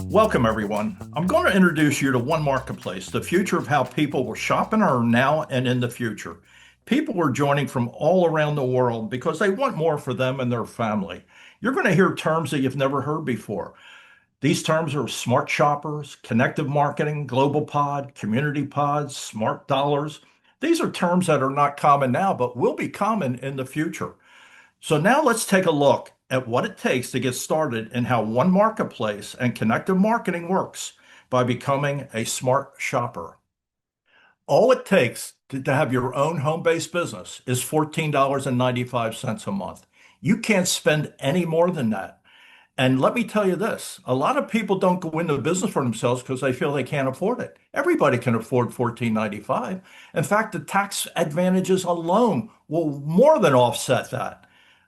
Welcome, everyone. I'm going to introduce you to One Marketplace, the future of how people will shop and earn now and in the future. People are joining from all around the world because they want more for them and their family. You're going to hear terms that you've never heard before. These terms are smart shoppers, connective marketing, global pod, community pods, smart dollars. These are terms that are not common now, but will be common in the future. So now let's take a look at what it takes to get started and how One Marketplace and connective marketing works by becoming a smart shopper. All it takes to have your own home-based business is $14.95 a month. You can't spend any more than that. And let me tell you this, a lot of people don't go into business for themselves because they feel they can't afford it. Everybody can afford $14.95. In fact, the tax advantages alone will more than offset that.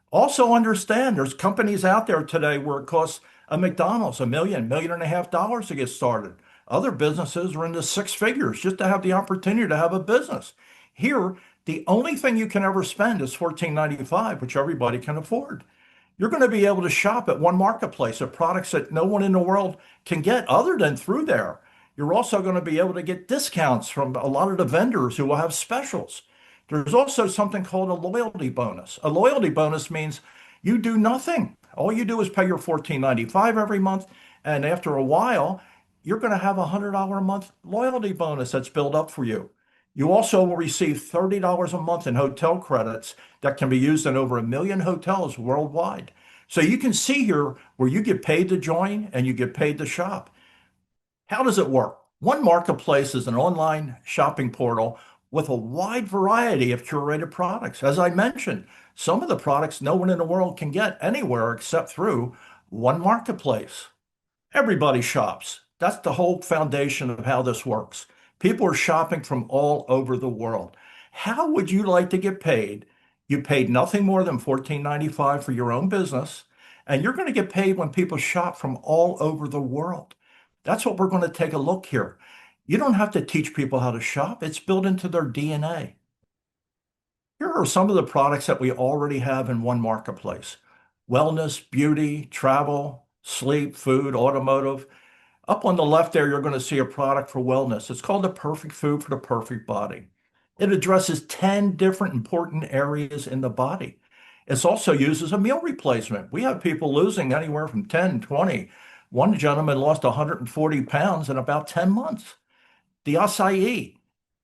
Also understand there's companies out there today where it costs a McDonald's $1.5 million to get started. Other businesses are in the six figures just to have the opportunity to have a business. Here, the only thing you can ever spend is $14.95, which everybody can afford. You're going to be able to shop at One Marketplace at products that no one in the world can get other than through there. You're also going to be able to get discounts from a lot of the vendors who will have specials. There's also something called a loyalty bonus. A loyalty bonus means you do nothing. All you do is pay your $14.95 every month, and after a while, you're going to have a $100 a month loyalty bonus that's built up for you. You also will receive $30 a month in hotel credits that can be used in over 1 million hotels worldwide. So you can see here where you get paid to join and you get paid to shop. How does it work? One Marketplace is an online shopping portal with a wide variety of curated products. As I mentioned, some of the products no one in the world can get anywhere except through One Marketplace. Everybody shops. That's the whole foundation of how this works. People are shopping from all over the world. How would you like to get paid? You paid nothing more than $14.95 for your own business, and you're going to get paid when people shop from all over the world. That's what we're going to take a look here. You don't have to teach people how to shop. It's built into their DNA. Here are some of the products that we already have in One Marketplace: wellness, beauty, travel, sleep, food, automotive. Up on the left there, you're going to see a product for wellness. It's called the Perfect Food for the Perfect Body. It addresses 10 different important areas in the body. It's also used as a meal replacement. We have people losing anywhere from 10, 20. One gentleman lost 140 pounds in about 10 months. The acai,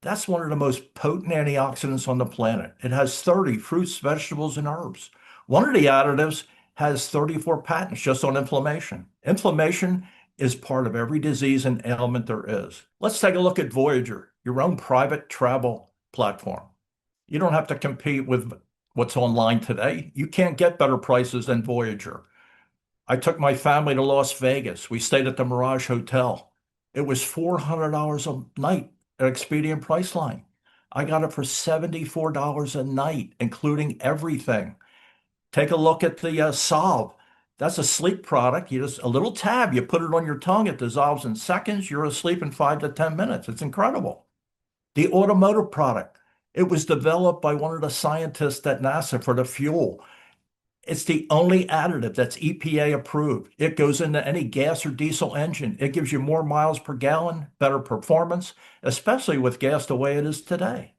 that's one of the most potent antioxidants on the planet. It has 30 fruits, vegetables, and herbs. One of the additives has 34 patents just on inflammation. Inflammation is part of every disease and ailment there is. Let's take a look at Voyager, your own private travel platform. You don't have to compete with what's online today. You can't get better prices than Voyager. I took my family to Las Vegas. We stayed at the Mirage Hotel. It was $400 a night at Expedia Priceline. I got it for $74 a night, including everything. Take a look at the Solve. That's a sleep product. You just a little tab, you put it on your tongue, it dissolves in seconds. You're asleep in 5 to 10 minutes. It's incredible. The automotive product, it was developed by one of the scientists at NASA for the fuel. It's the only additive that's EPA approved. It goes into any gas or diesel engine. It gives you more miles per gallon, better performance, especially with gas the way it is today.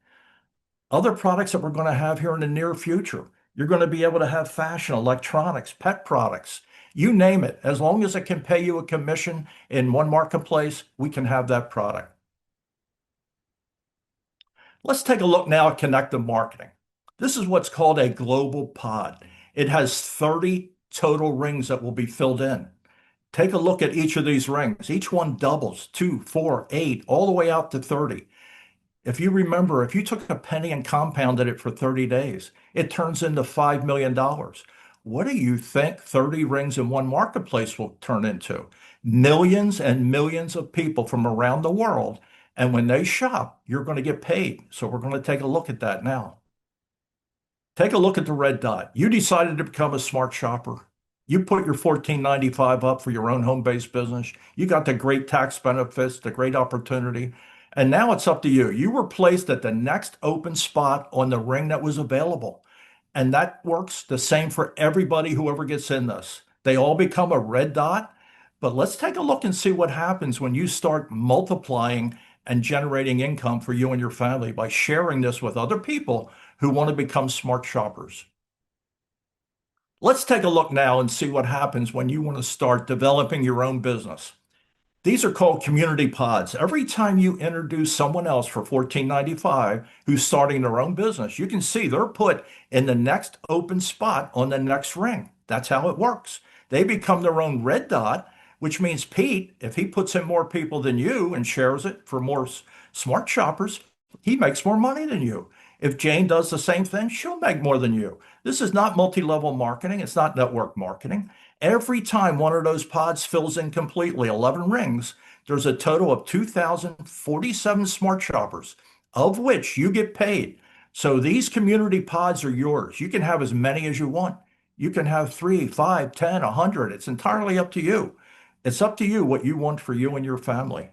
Other products that we're going to have here in the near future, you're going to be able to have fashion, electronics, pet products, you name it. As long as it can pay you a commission in One Marketplace, we can have that product. Let's take a look now at connective marketing. This is what's called a global pod. It has 30 total rings that will be filled in. Take a look at each of these rings. Each one doubles, 2, 4, 8, all the way out to 30. If you remember, if you took a penny and compounded it for 30 days, it turns into $5 million. What do you think 30 rings in One Marketplace will turn into? Millions and millions of people from around the world. And when they shop, you're going to get paid. So we're going to take a look at that now. Take a look at the red dot. You decided to become a smart shopper. You put your $14.95 up for your own home-based business. You got the great tax benefits, the great opportunity. And now it's up to you. You were placed at the next open spot on the ring that was available. And that works the same for everybody, whoever gets in this. They all become a red dot. But let's take a look and see what happens when you start multiplying and generating income for you and your family by sharing this with other people who want to become smart shoppers. Let's take a look now and see what happens when you want to start developing your own business. These are called community pods. Every time you introduce someone else for $14.95 who's starting their own business, you can see they're put in the next open spot on the next ring. That's how it works. They become their own red dot, which means Pete, if he puts in more people than you and shares it for more smart shoppers, he makes more money than you. If Jane does the same thing, she'll make more than you. This is not multi-level marketing. It's not network marketing. Every time one of those pods fills in completely, 11 rings, there's a total of 2,047 smart shoppers, of which you get paid. So these community pods are yours. You can have as many as you want. You can have 3, 5, 10, 100. It's entirely up to you. It's up to you what you want for you and your family.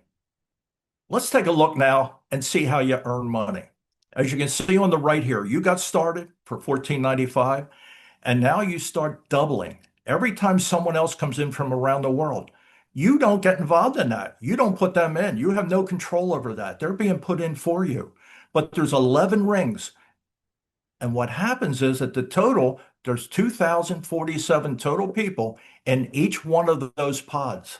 Let's take a look now and see how you earn money. As you can see on the right here, you got started for $14.95, and now you start doubling. Every time someone else comes in from around the world, you don't get involved in that. You don't put them in. You have no control over that. They're being put in for you. But there's 11 rings. And what happens is that the total, there's 2,047 total people in each one of those pods.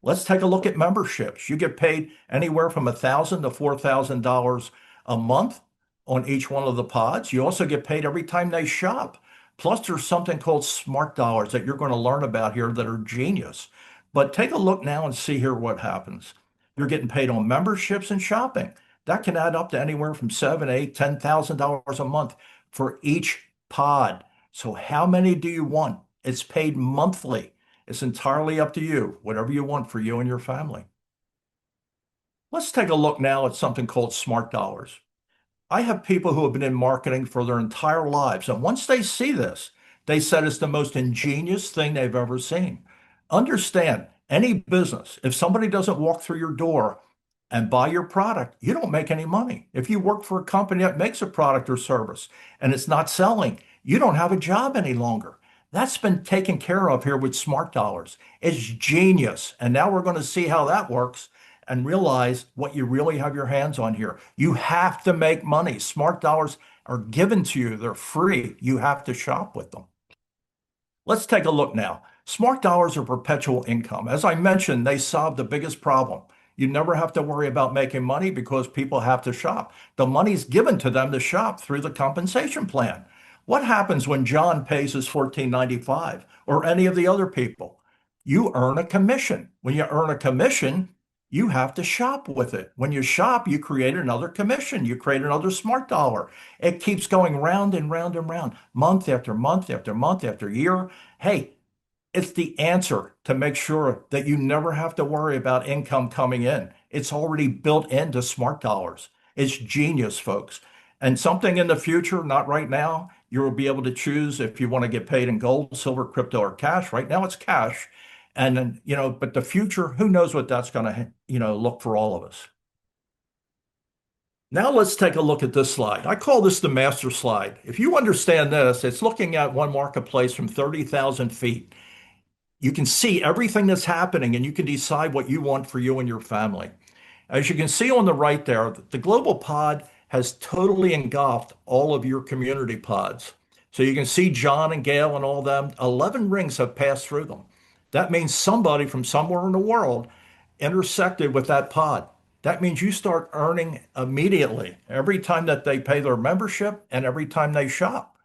Let's take a look at memberships. You get paid anywhere from $1,000 to $4,000 a month on each one of the pods. You also get paid every time they shop. Plus, there's something called smart dollars that you're going to learn about here that are genius. But take a look now and see here what happens. You're getting paid on memberships and shopping. That can add up to anywhere from $7, $8, $10,000 a month for each pod. So how many do you want? It's paid monthly. It's entirely up to you, whatever you want for you and your family. Let's take a look now at something called smart dollars. I have people who have been in marketing for their entire lives, and once they see this, they said it's the most ingenious thing they've ever seen. Understand, any business, if somebody doesn't walk through your door and buy your product, you don't make any money. If you work for a company that makes a product or service and it's not selling, you don't have a job any longer. That's been taken care of here with smart dollars. It's genius. And now we're going to see how that works and realize what you really have your hands on here. You have to make money. Smart dollars are given to you. They're free. You have to shop with them. Let's take a look now. Smart dollars are perpetual income. As I mentioned, they solve the biggest problem. You never have to worry about making money because people have to shop. The money's given to them to shop through the compensation plan. What happens when John pays his $14.95 or any of the other people? You earn a commission. When you earn a commission, you have to shop with it. When you shop, you create another commission. You create another smart dollar. It keeps going round and round and round, month after month after month after year. Hey, it's the answer to make sure that you never have to worry about income coming in. It's already built into smart dollars. It's genius, folks. And something in the future, not right now, you'll be able to choose if you want to get paid in gold, silver, crypto, or cash. Right now it's cash. And then, but the future, who knows what that's going to, look for all of us. Now let's take a look at this slide. I call this the master slide. If you understand this, it's looking at one marketplace from 30,000 feet. You can see everything that's happening and you can decide what you want for you and your family. As you can see on the right there, the global pod has totally engulfed all of your community pods. So you can see John and Gail and all them, 11 rings have passed through them. That means somebody from somewhere in the world intersected with that pod. That means you start earning immediately every time that they pay their membership and every time they shop.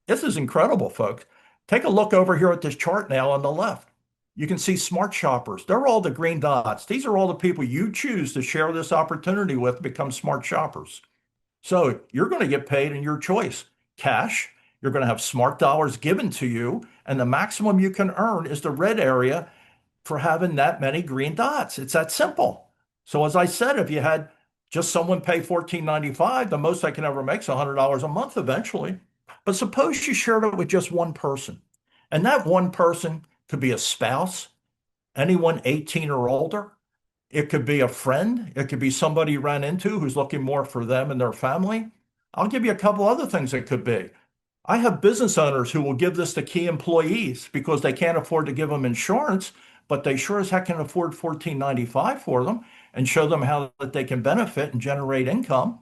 This is incredible, folks. Take a look over here at this chart now on the left. You can see smart shoppers. They're all the green dots. These are all the people you choose to share this opportunity with to become smart shoppers. So you're going to get paid in your choice. Cash, you're going to have smart dollars given to you, and the maximum you can earn is the red area for having that many green dots. It's that simple. So as I said, if you had just someone pay $14.95, the most I can ever make is $100 a month eventually. But suppose you shared it with just one person, and that one person could be a spouse, anyone 18 or older. It could be a friend. It could be somebody you ran into who's looking more for them and their family. I'll give you a couple other things it could be. I have business owners who will give this to key employees because they can't afford to give them insurance, but they sure as heck can afford 1495 for them and show them how that they can benefit and generate income.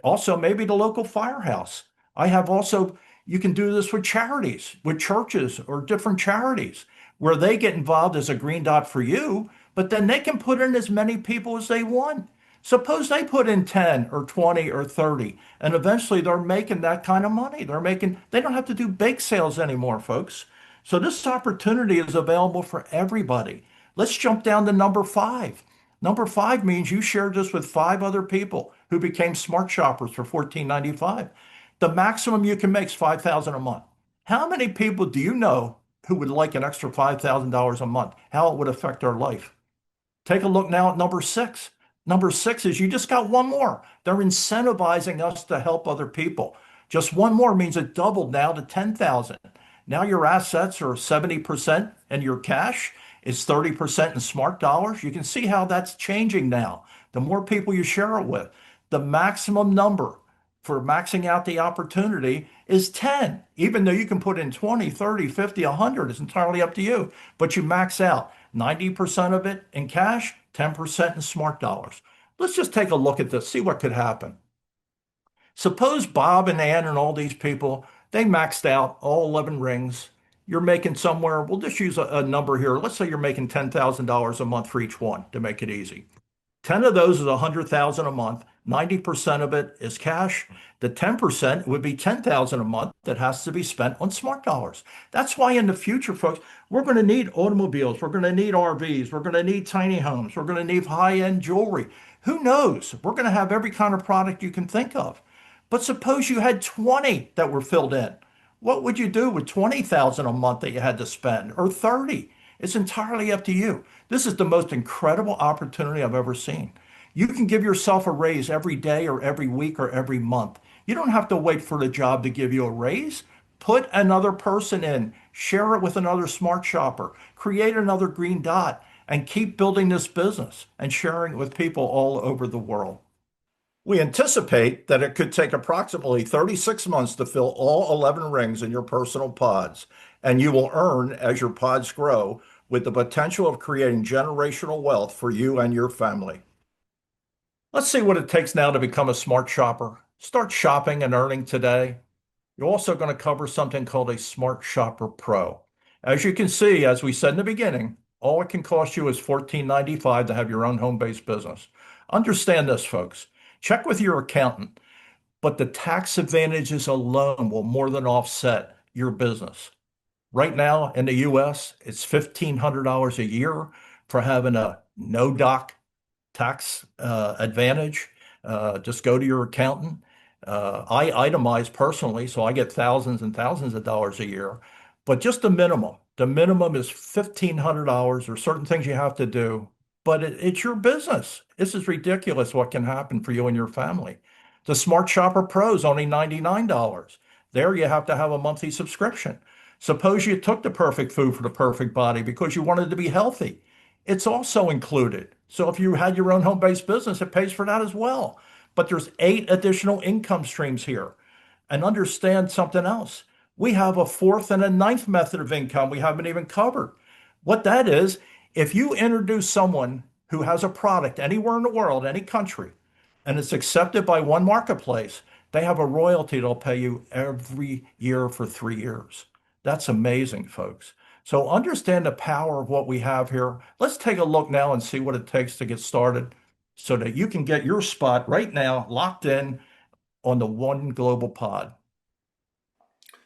Also, maybe the local firehouse. I have also, you can do this with charities, with churches or different charities where they get involved as a green dot for you, but then they can put in as many people as they want. Suppose they put in 10 or 20 or 30, and eventually they're making that kind of money. They don't have to do bake sales anymore, folks. So this opportunity is available for everybody. Let's jump down to number five. Number five means you shared this with five other people who became smart shoppers for 1495. The maximum you can make is 5,000 a month. How many people do you know who would like an extra $5,000 a month? How it would affect their life? Take a look now at number six. Number six is you just got one more. They're incentivizing us to help other people. Just one more means it doubled now to 10,000. Now your assets are 70% and your cash is 30% in smart dollars. You can see how that's changing now. The more people you share it with, the maximum number for maxing out the opportunity is 10. Even though you can put in 20, 30, 50, 100, it's entirely up to you. But you max out 90% of it in cash, 10% in smart dollars. Let's just take a look at this, see what could happen. Suppose Bob and Ann and all these people, they maxed out all 11 rings. You're making somewhere, we'll just use a number here. Let's say you're making $10,000 a month for each one to make it easy. 10 of those is 100,000 a month. 90% of it is cash. The 10% would be 10,000 a month that has to be spent on smart dollars. That's why in the future, folks, we're going to need automobiles. We're going to need RVs. We're going to need tiny homes. We're going to need high-end jewelry. Who knows? We're going to have every kind of product you can think of. But suppose you had 20 that were filled in. What would you do with 20,000 a month that you had to spend or 30? It's entirely up to you. This is the most incredible opportunity I've ever seen. You can give yourself a raise every day or every week or every month. You don't have to wait for the job to give you a raise. Put another person in, share it with another smart shopper, create another green dot, and keep building this business and sharing it with people all over the world. We anticipate that it could take approximately 36 months to fill all 11 rings in your personal pods, and you will earn as your pods grow with the potential of creating generational wealth for you and your family. Let's see what it takes now to become a smart shopper. Start shopping and earning today. You're also going to cover something called a Smart Shopper Pro. As you can see, as we said in the beginning, all it can cost you is $14.95 to have your own home-based business. Understand this, folks. Check with your accountant, but the tax advantages alone will more than offset your business. Right now in the US, it's $1,500 a year for having a no doc tax advantage. Just go to your accountant. I itemize personally, so I get thousands and thousands of dollars a year, but just the minimum. The minimum is $1,500. There are certain things you have to do, but it's your business. This is ridiculous what can happen for you and your family. The Smart Shopper Pro is only $99. There you have to have a monthly subscription. Suppose you took the perfect food for the perfect body because you wanted to be healthy. It's also included. So if you had your own home-based business, it pays for that as well. But there's 8 additional income streams here. And understand something else. We have a fourth and a ninth method of income we haven't even covered. What that is, if you introduce someone who has a product anywhere in the world, any country, and it's accepted by one marketplace, they have a royalty they'll pay you every year for 3 years. That's amazing, folks. So understand the power of what we have here. Let's take a look now and see what it takes to get started so that you can get your spot right now locked in on the One Global Pod.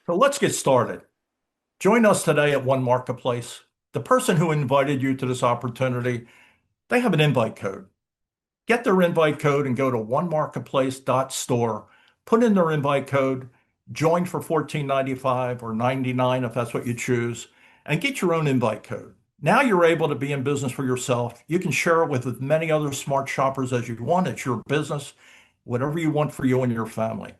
So let's get started. Join us today at One Marketplace. The person who invited you to this opportunity, they have an invite code. Get their invite code and go to onemarketplace.store, put in their invite code, join for $14.95 or $99 if that's what you choose, and get your own invite code. Now you're able to be in business for yourself. You can share it with as many other smart shoppers as you want. It's your business, whatever you want for you and your family.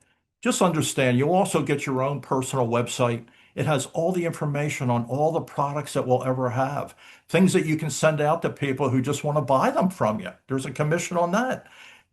Just understand, you'll also get your own personal website. It has all the information on all the products that we'll ever have, things that you can send out to people who just want to buy them from you. There's a commission on that.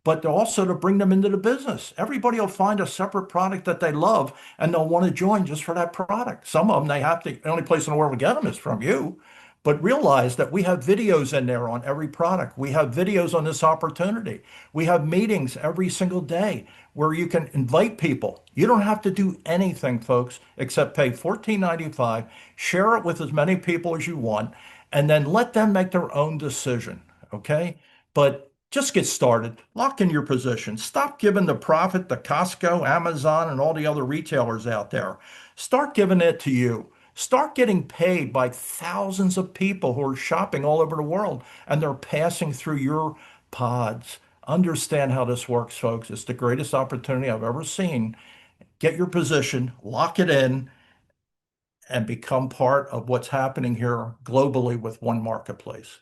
but also to bring them into the business. Everybody will find a separate product that they love and they'll want to join just for that product. Some of them, the only place in the world to get them is from you. But realize that we have videos in there on every product. We have videos on this opportunity. We have meetings every single day where you can invite people. You don't have to do anything, folks, except pay $14.95, share it with as many people as you want, and then let them make their own decision. Okay? But just get started. Lock in your position. Stop giving the profit to Costco, Amazon, and all the other retailers out there. Start giving it to you. Start getting paid by thousands of people who are shopping all over the world and they're passing through your pods. Understand how this works, folks. It's the greatest opportunity I've ever seen. Get your position, lock it in, and become part of what's happening here globally with one marketplace.